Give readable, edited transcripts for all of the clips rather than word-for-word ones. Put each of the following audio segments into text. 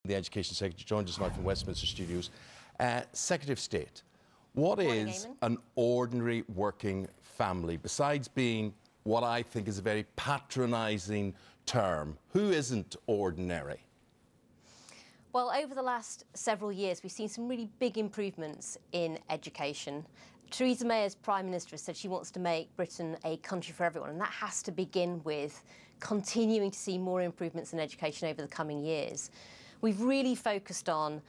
the Education Secretary, joined us now from Westminster Studios. Secretary of State, what is an ordinary working family, besides being what I think is a very patronising term? Who isn't ordinary? Well, over the last several years, we've seen some really big improvements in education. Theresa May, as Prime Minister, has said she wants to make Britain a country for everyone, and that has to begin with continuing to see more improvements in education over the coming years. We've really focused on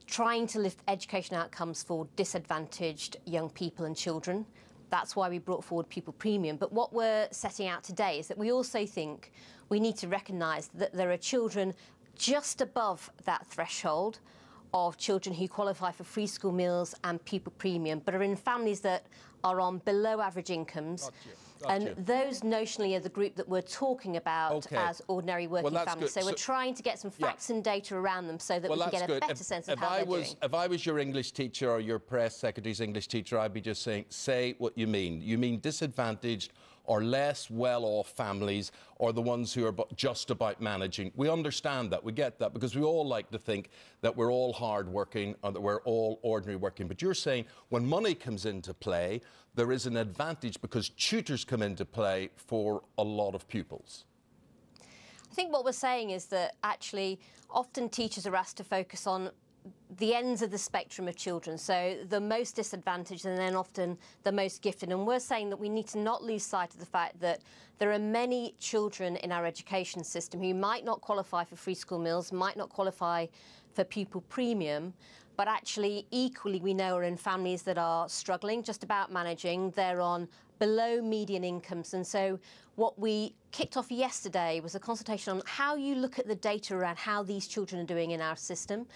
trying to lift education outcomes for disadvantaged young people and children. That's why we brought forward Pupil Premium. But what we're setting out today is that we also think we need to recognise that there are children just above that threshold of children who qualify for free school meals and Pupil Premium, but are in families that are on below average incomes. And those notionally are the group that we're talking about as ordinary working families. So we're trying to get some facts and data around them so that we can get a better sense of how they're doing. If I was your English teacher or your press secretary's English teacher, I'd be just saying, say what you mean. You mean disadvantaged or less well-off families, or the ones who are just about managing. We understand that, we get that, because we all like to think that we're all hard-working or that we're all ordinary working. But you're saying when money comes into play, there is an advantage because tutors come into play for a lot of pupils. I think what we're saying is that actually often teachers are asked to focus on the ends of the spectrum of children, so the most disadvantaged and then often the most gifted. And we're saying that we need to not lose sight of the fact that there are many children in our education system who might not qualify for free school meals, might not qualify for Pupil Premium, but actually equally we know are in families that are struggling, just about managing. They're on below median incomes. And so what we kicked off yesterday was a consultation on how you look at the data around how these children are doing in our system.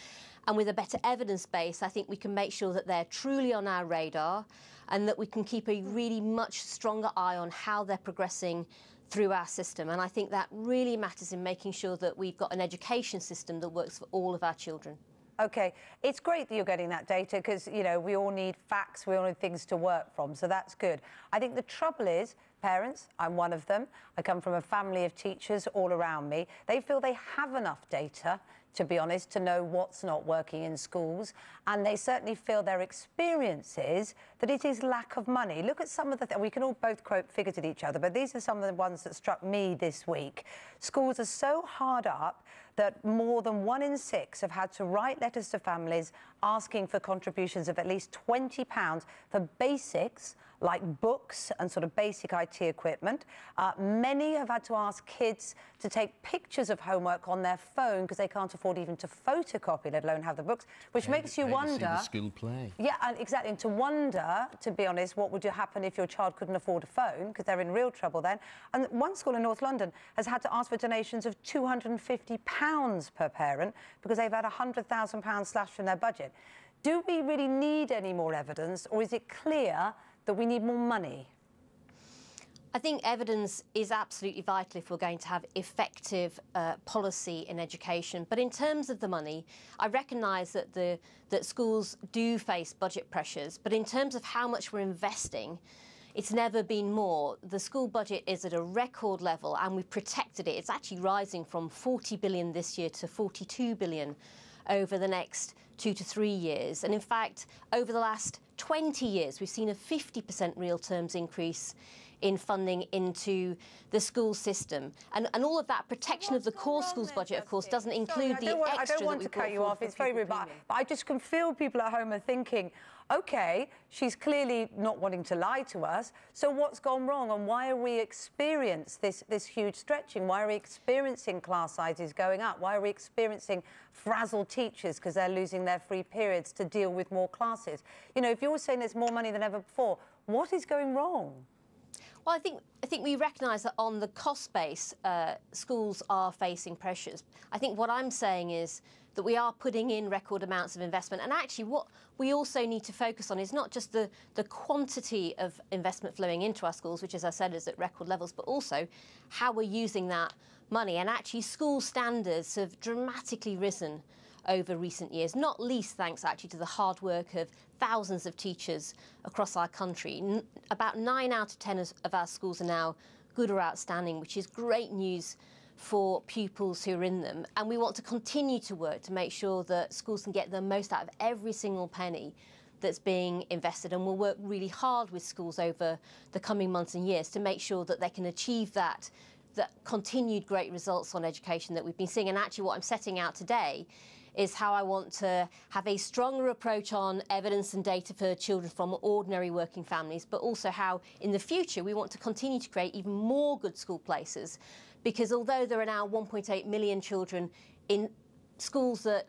And with a better evidence base, I think we can make sure that they're truly on our radar and that we can keep a really much stronger eye on how they're progressing through our system. And I think that really matters in making sure that we've got an education system that works for all of our children. OK, it's great that you're getting that data because, you know, we all need facts, we all need things to work from, so that's good. I think the trouble is, parents, I'm one of them, I come from a family of teachers all around me, they feel they have enough data, to be honest, to know what's not working in schools, and they certainly feel their experience is that it is lack of money. Look at some of the we can all both quote figures at each other, but these are some of the ones that struck me this week. Schools are so hard up that more than 1 in 6 have had to write letters to families asking for contributions of at least £20 for basics like books and sort of basic IT equipment. Many have had to ask kids to take pictures of homework on their phone because they can't afford even to photocopy, let alone have the books, which makes you wonder... see the school play. Yeah, and exactly, and to wonder, to be honest, what would happen if your child couldn't afford a phone, because they're in real trouble then. And one school in North London has had to ask for donations of £250 per parent because they've had £100,000 slashed from their budget. Do we really need any more evidence, or is it clear that we need more money? I think evidence is absolutely vital if we're going to have effective policy in education. But in terms of the money, I recognise that schools do face budget pressures. But in terms of how much we're investing, it's never been more. The school budget is at a record level and we've protected it. It's actually rising from 40 billion this year to 42 billion over the next 2 to 3 years. And in fact, over the last 20 years, we've seen a 50% real terms increase in funding into the school system. And all of that protection of the core schools budget, of course, doesn't include the extra. I don't want to cut you off, it's very rude, but I just can feel people at home are thinking, OK, she's clearly not wanting to lie to us, so what's gone wrong and why are we experiencing this huge stretching? Why are we experiencing class sizes going up? Why are we experiencing frazzled teachers because they're losing their free periods to deal with more classes? You know, if you're saying there's more money than ever before, what is going wrong? Well, I think we recognise that on the cost base, schools are facing pressures. I think what I'm saying is that we are putting in record amounts of investment. And actually what we also need to focus on is not just the quantity of investment flowing into our schools, which, as I said, is at record levels, but also how we're using that money. And actually school standards have dramatically risen over recent years, not least thanks actually to the hard work of thousands of teachers across our country. About 9 out of 10 of our schools are now good or outstanding, which is great news for pupils who are in them. And we want to continue to work to make sure that schools can get the most out of every single penny that's being invested, and we'll work really hard with schools over the coming months and years to make sure that they can achieve that continued great results on education that we've been seeing. And actually what I'm setting out today is how I want to have a stronger approach on evidence and data for children from ordinary working families, but also how in the future we want to continue to create even more good school places, because although there are now 1.8 million children in schools that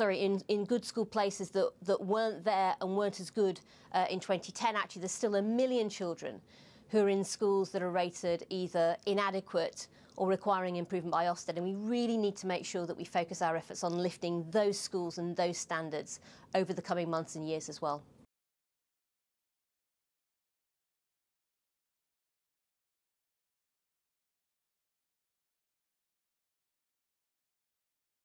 in good school places that weren't there and weren't as good in 2010, actually there's still 1 million children who are in schools that are rated either inadequate or requiring improvement by Ofsted, and we really need to make sure that we focus our efforts on lifting those schools and those standards over the coming months and years as well.